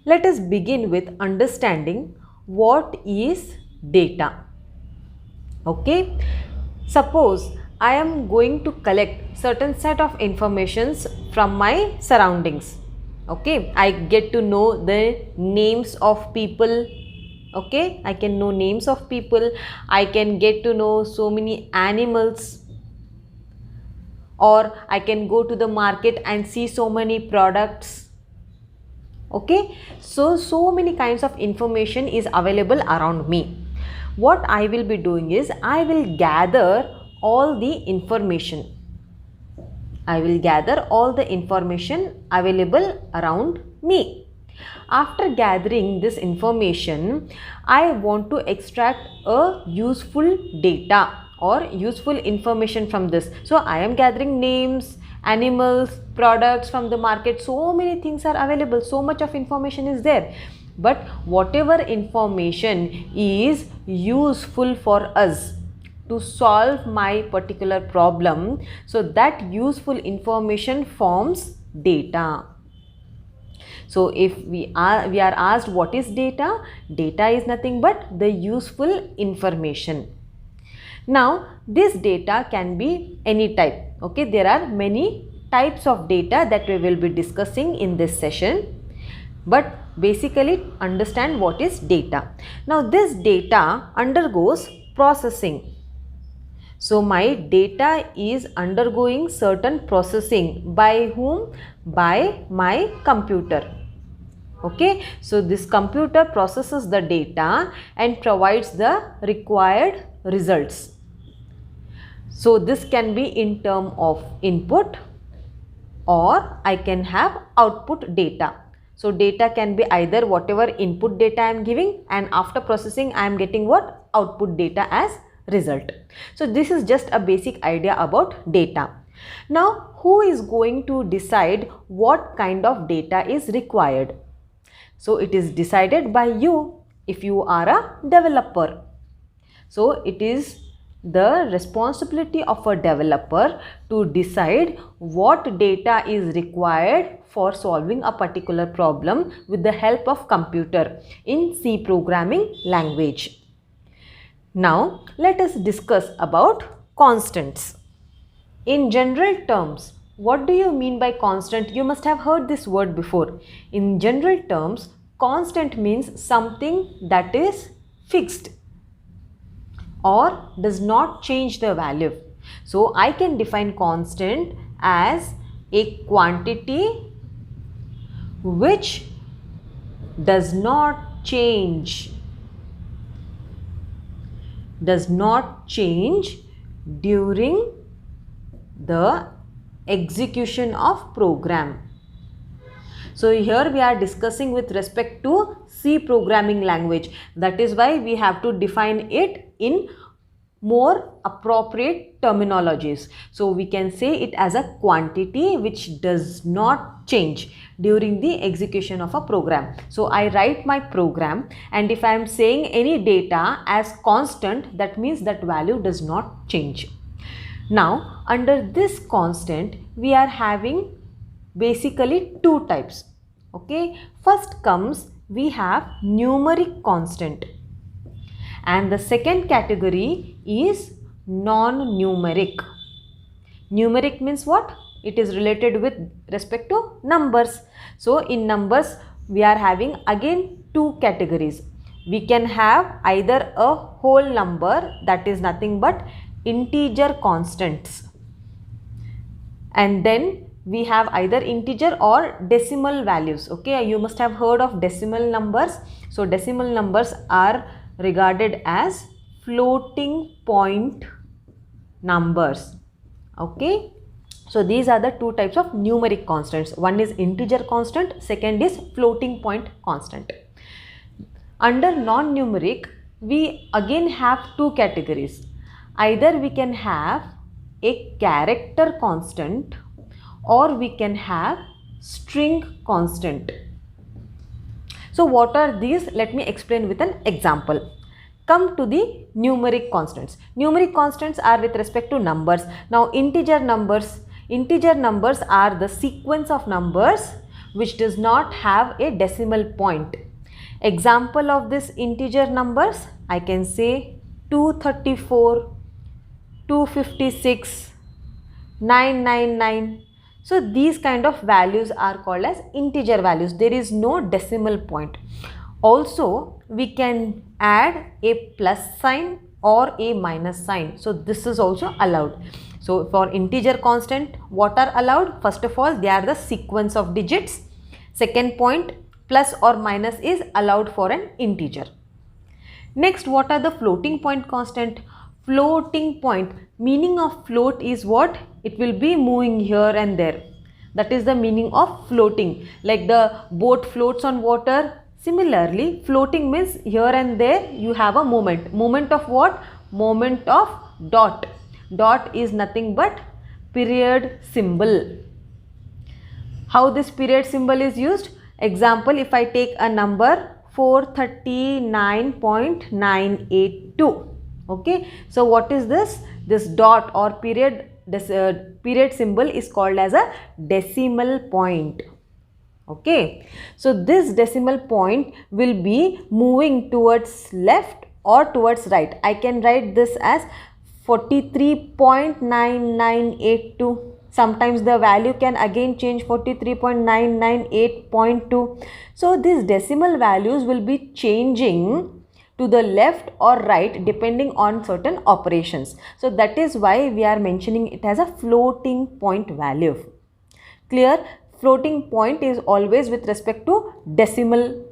Let us begin with understanding what is data. Okay, suppose I am going to collect certain set of informations from my surroundings. Okay, I get to know the names of people. Okay, I can know names of people. I can get to know so many animals, or I can go to the market and see so many products. Okay, so many kinds of information is available around me. What I will be doing is I will gather all the information. I will gather all the information available around me. After gathering this information, I want to extract a useful data or useful information from this. So I am gathering names, animals, products from the market. So many things are available, so much of information is there. But whatever information is useful for us to solve my particular problem, so that useful information forms data. So if we are asked what is data, data is nothing but the useful information. Now this data can be any type. Okay, there are many types of data that we will be discussing in this session, but basically understand what is data. Now this data undergoes processing. So my data is undergoing certain processing. By whom? By my computer. Okay, so this computer processes the data and provides the required results. So this can be in term of input, or I can have output data. So data can be either whatever input data I am giving, and after processing I am getting what? Output data as result. So this is just a basic idea about data. Now who is going to decide what kind of data is required? So it is decided by you if you are a developer. So it is the responsibility of a developer to decide what data is required for solving a particular problem with the help of computer in C programming language. Now let us discuss about constants. In general terms, what do you mean by constant? You must have heard this word before. In general terms, constant means something that is fixed or does not change the value. So I can define constant as a quantity which does not change during the execution of program. So here we are discussing with respect to C programming language. That is why we have to define it in more appropriate terminologies. So we can say it as a quantity which does not change during the execution of a program. So I write my program, and if I am saying any data as constant, that means that value does not change. Now under this constant we are having basically two types. Okay, first comes we have numeric constant, and the second category is non-numeric. Numeric means what? It is related with respect to numbers. So in numbers we are having again two categories. We can have either a whole number, that is nothing but integer constants, and then we have either integer or decimal values. Okay, you must have heard of decimal numbers. So decimal numbers are regarded as floating point numbers. Okay, so these are the two types of numeric constants. One is integer constant, second is floating point constant. Under non-numeric we again have two categories. Either we can have a character constant or we can have string constant. So what are these? Let me explain with an example. Come to the numeric constants. Numeric constants are with respect to numbers. Now integer numbers are the sequence of numbers which does not have a decimal point. Example of this integer numbers, I can say 234, 256, 999. So these kind of values are called as integer values. There is no decimal point. Also, we can add a plus sign or a minus sign. So this is also allowed. So for integer constant, what are allowed? First of all, they are the sequence of digits. Second point, plus or minus is allowed for an integer. Next, what are the floating point constant? Floating point, meaning of float is what? It will be moving here and there. That is the meaning of floating. Like the boat floats on water. Similarly, floating means here and there you have a movement. Movement of what? Movement of dot. Dot is nothing but period symbol. How this period symbol is used? Example, if I take a number 439.982. Okay, so what is this? This dot or period, this period symbol is called as a decimal point. Okay, so this decimal point will be moving towards left or towards right. I can write this as 43.9982. Sometimes the value can again change, 43.998.2. So these decimal values will be changing to the left or right depending on certain operations. So that is why we are mentioning it as a floating point value. Clear? Floating point is always with respect to decimal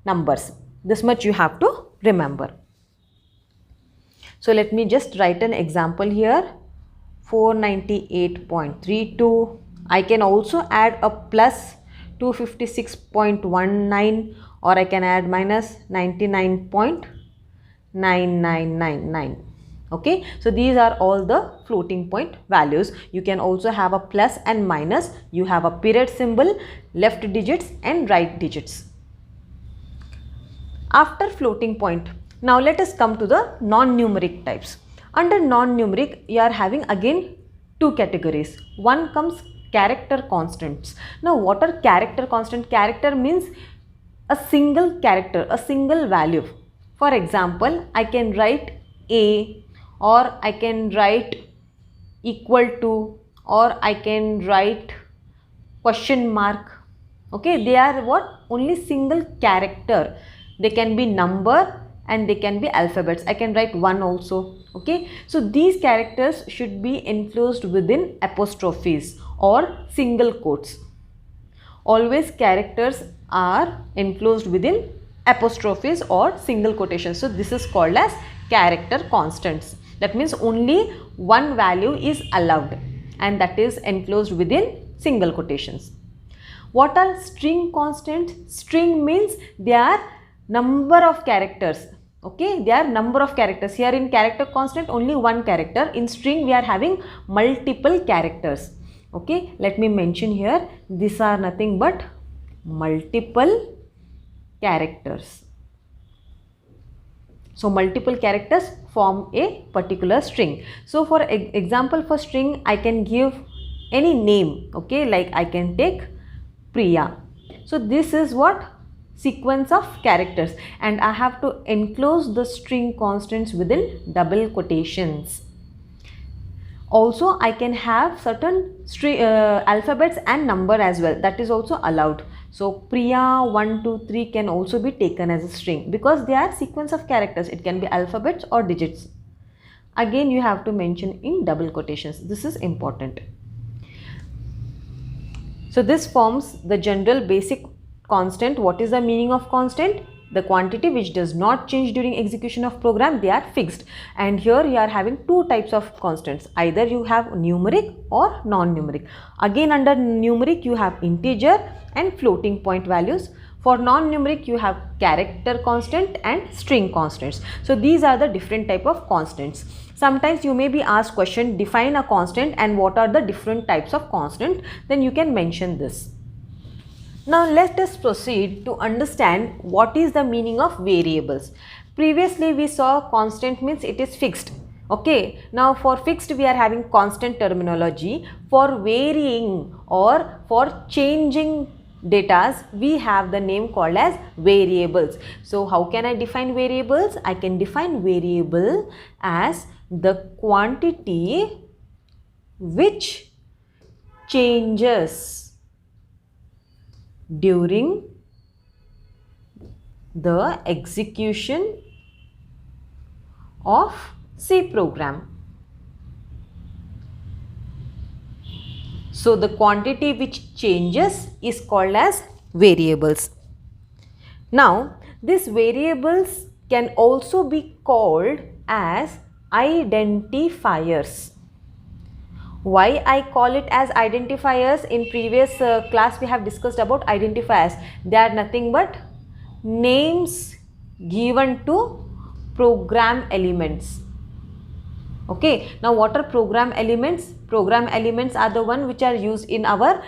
numbers. This much you have to remember. So let me just write an example here. 498.32. I can also add a plus 256.19, or I can add minus 99.9999. Okay, so these are all the floating point values. You can also have a plus and minus. You have a period symbol, left digits and right digits. After floating point, now let us come to the non-numeric types. Under non-numeric, you are having again two categories. One comes character constants. Now what are character constant? Character means a single character, a single value. For example, I can write A, or I can write equal to, or I can write question mark. Okay, they are what? Only single character. They can be number and they can be alphabets. I can write 1 also. Okay, so these characters should be enclosed within apostrophes or single quotes. Always characters are enclosed within apostrophes or single quotations. So this is called as character constants. That means only one value is allowed and that is enclosed within single quotations. What are string constants? String means they are number of characters. Okay, they are number of characters. Here in character constant only one character. In string we are having multiple characters. Okay, let me mention here, these are nothing but multiple characters. So multiple characters form a particular string. So for example, for string I can give any name. Okay, like I can take Priya. So this is what? Sequence of characters, and I have to enclose the string constants within double quotations. Also I can have certain string alphabets and number as well. That is also allowed. So Priya 1, 2, 3 can also be taken as a string because they are sequence of characters. It can be alphabets or digits. Again you have to mention in double quotations. This is important. So this forms the general basic constant. What is the meaning of constant? The quantity which does not change during execution of program, they are fixed. And here you are having two types of constants. Either you have numeric or non-numeric. Again under numeric you have integer and floating point values. For non-numeric you have character constant and string constants. So these are the different type of constants. Sometimes you may be asked question, define a constant and what are the different types of constant, then you can mention this. Now let us proceed to understand what is the meaning of variables. Previously we saw constant means it is fixed. Okay, now for fixed we are having constant terminology. For varying or for changing datas, we have the name called as variables. So how can I define variables? I can define variable as the quantity which changes during the execution of C program. So the quantity which changes is called as variables. Now these variables can also be called as identifiers. Why I call it as identifiers? In previous class we have discussed about identifiers. They are nothing but names given to program elements. Okay, now what are program elements? Program elements are the one which are used in our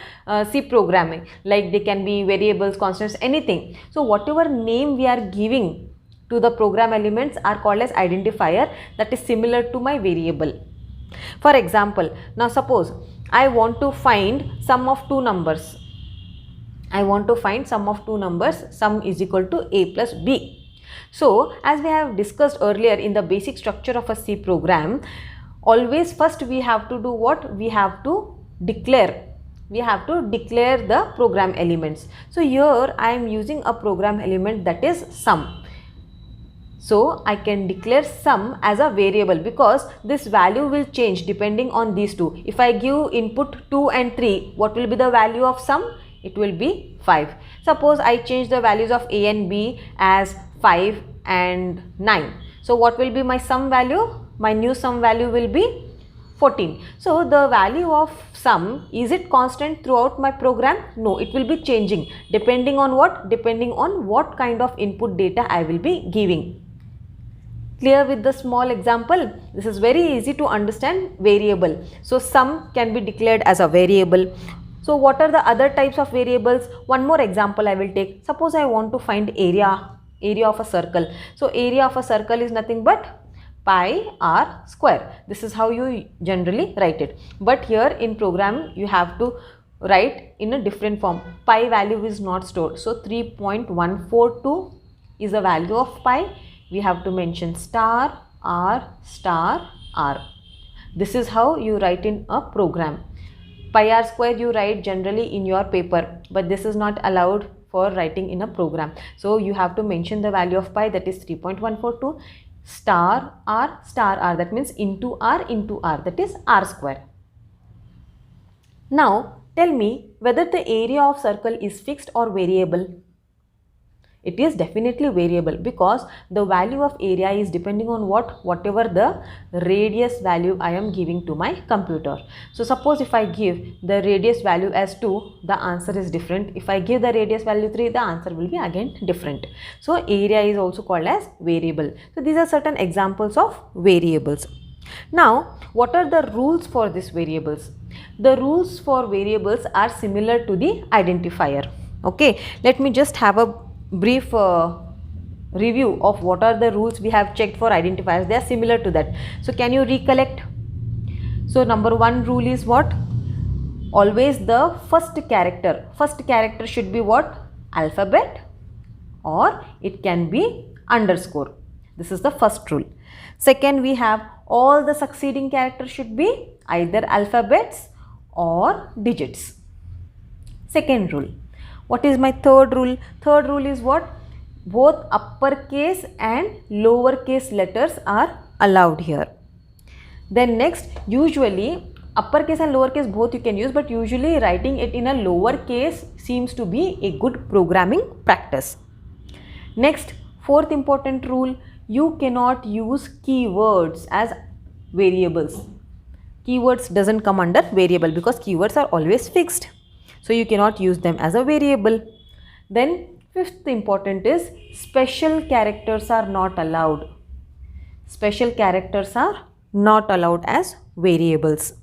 C programming, like they can be variables, constants, anything. So whatever name we are giving to the program elements are called as identifier, that is similar to my variable. For example, now suppose I want to find sum of two numbers. I want to find sum of two numbers, sum is equal to a plus b. So as we have discussed earlier in the basic structure of a C program, always first we have to do what? We have to declare. We have to declare the program elements. So here I am using a program element, that is sum. So I can declare sum as a variable because this value will change depending on these two. If I give input 2 and 3, what will be the value of sum? It will be 5. Suppose I change the values of a and b as 5 and 9. So what will be my sum value? My new sum value will be 14. So the value of sum, is it constant throughout my program? No, it will be changing depending on what? Depending on what kind of input data I will be giving. Clear with the small example? This is very easy to understand variable. So sum can be declared as a variable. So what are the other types of variables? One more example I will take. Suppose I want to find area of a circle. So area of a circle is nothing but pi r square. This is how you generally write it. But here in program you have to write in a different form. Pi value is not stored. So 3.142 is the value of pi. We have to mention star r star r. This is how you write in a program. Pi r square you write generally in your paper, but this is not allowed for writing in a program. So you have to mention the value of pi, that is 3.142, star r, that means into r, that is r square. Now tell me whether the area of circle is fixed or variable. It is definitely variable because the value of area is depending on whatever the radius value I am giving to my computer. So suppose if I give the radius value as 2, the answer is different. If I give the radius value 3, the answer will be again different. So area is also called as variable. So these are certain examples of variables. Now what are the rules for these variables? The rules for variables are similar to the identifier. Okay, let me just have a brief review of what are the rules we have checked for identifiers. They are similar to that. So can you recollect? So number one rule is what? Always the first character should be what? Alphabet, or it can be underscore. This is the first rule. Second, we have all the succeeding characters should be either alphabets or digits. Second rule. What is my third rule? Third rule is what? Both uppercase and lowercase letters are allowed here. Then next, usually uppercase and lowercase both you can use, but usually writing it in a lowercase seems to be a good programming practice. Next, fourth important rule, you cannot use keywords as variables. Keywords doesn't come under variable because keywords are always fixed. So you cannot use them as a variable. Then fifth important is special characters are not allowed. Special characters are not allowed as variables.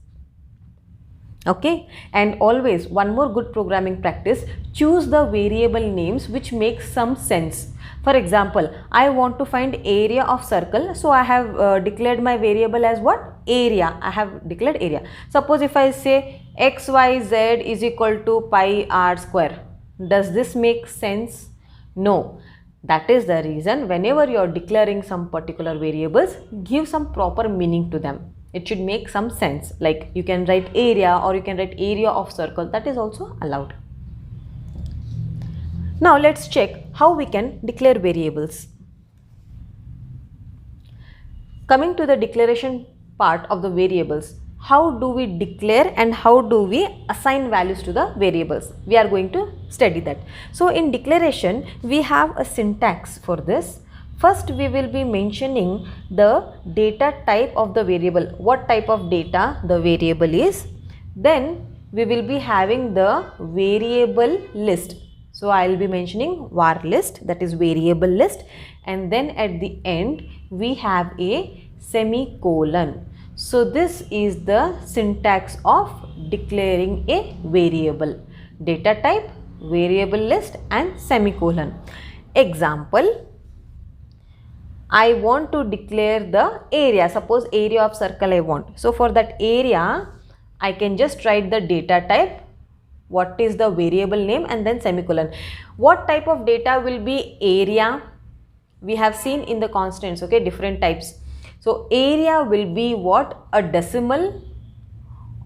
Okay, and always one more good programming practice, choose the variable names which make some sense. For example, I want to find area of circle, so I have declared my variable as what? Area. I have declared area. Suppose if I say xyz is equal to pi r square, Does this make sense? No. That is the reason whenever you are declaring some particular variables, give some proper meaning to them. It should make some sense. Like you can write area or you can write area of circle. That is also allowed. Now let's check how we can declare variables. Coming to the declaration part of the variables, how do we declare and how do we assign values to the variables? We are going to study that. So in declaration, we have a syntax for this. First, we will be mentioning the data type of the variable, what type of data the variable is. Then we will be having the variable list. So I will be mentioning var list, that is variable list, and then at the end we have a semicolon. So this is the syntax of declaring a variable: data type, variable list and semicolon. Example, I want to declare the area. Suppose area of circle I want. So for that area, I can just write the data type, what is the variable name, and then semicolon. What type of data will be area? We have seen in the constants, okay, different types. So area will be what? A decimal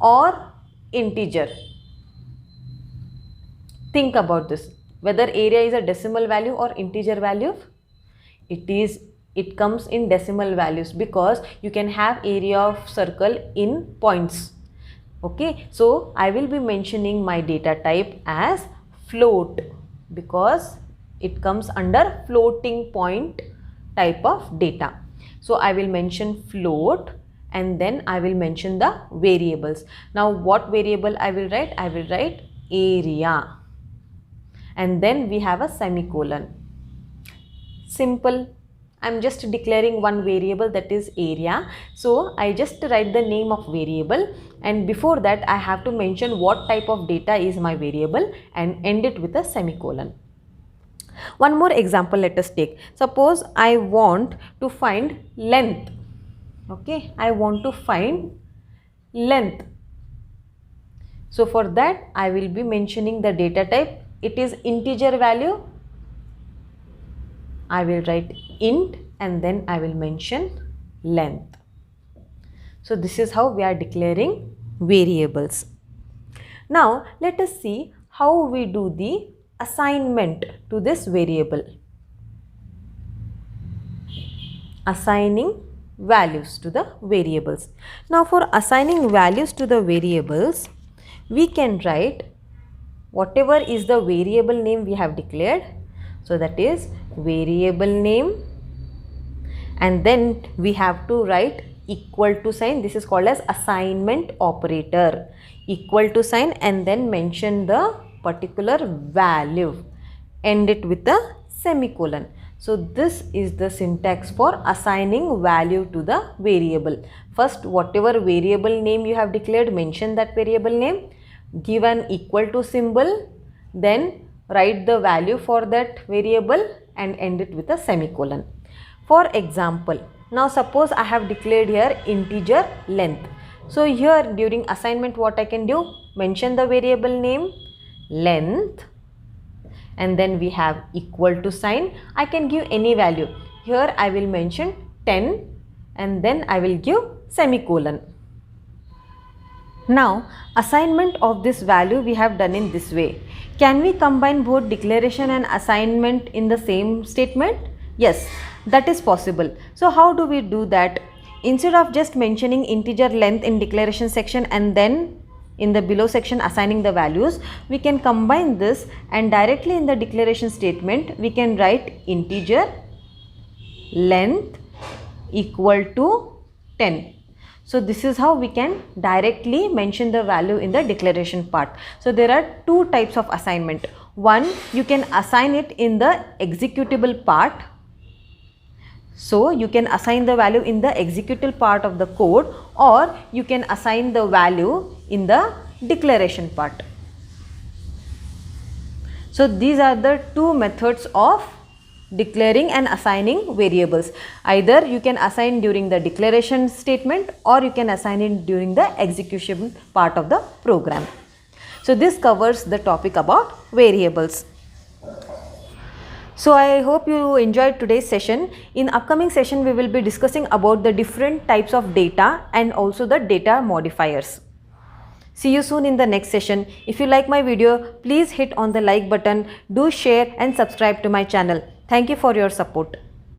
or integer. Think about this, whether area is a decimal value or integer value. It comes in decimal values because you can have area of circle in points. Okay, so I will be mentioning my data type as float because it comes under floating point type of data. So I will mention float and then I will mention the variables. Now what variable I will write? I will write area and then we have a semicolon. Simple. I'm just declaring one variable, that is area. So I just write the name of variable and before that I have to mention what type of data is my variable and end it with a semicolon. One more example let us take. Suppose I want to find length. Okay, I want to find length. So for that I will be mentioning the data type. It is integer value. I will write int and then I will mention length. So this is how we are declaring variables. Now let us see how we do the assignment to this variable. Assigning values to the variables. Now for assigning values to the variables, we can write whatever is the variable name we have declared. So that is variable name and then we have to write equal to sign. This is called as assignment operator. Equal to sign and then mention the particular value. End it with a semicolon. So this is the syntax for assigning value to the variable. First, whatever variable name you have declared, mention that variable name, give an equal to symbol, then write the value for that variable and end it with a semicolon. For example, now suppose I have declared here integer length. So here during assignment what I can do? Mention the variable name, length, and then we have equal to sign. I can give any value. Here I will mention 10 and then I will give semicolon. Now assignment of this value we have done in this way. Can we combine both declaration and assignment in the same statement? Yes, that is possible. So how do we do that? Instead of just mentioning integer length in declaration section and then in the below section assigning the values, we can combine this and directly in the declaration statement we can write integer length equal to 10. So this is how we can directly mention the value in the declaration part. So there are two types of assignment. One, you can assign it in the executable part. So you can assign the value in the executable part of the code, or you can assign the value in the declaration part. So these are the two methods of declaring and assigning variables. Either you can assign during the declaration statement or you can assign it during the execution part of the program. So this covers the topic about variables. So I hope you enjoyed today's session. In upcoming session, we will be discussing about the different types of data and also the data modifiers. See you soon in the next session. If you like my video, please hit on the like button, do share and subscribe to my channel. Thank you for your support.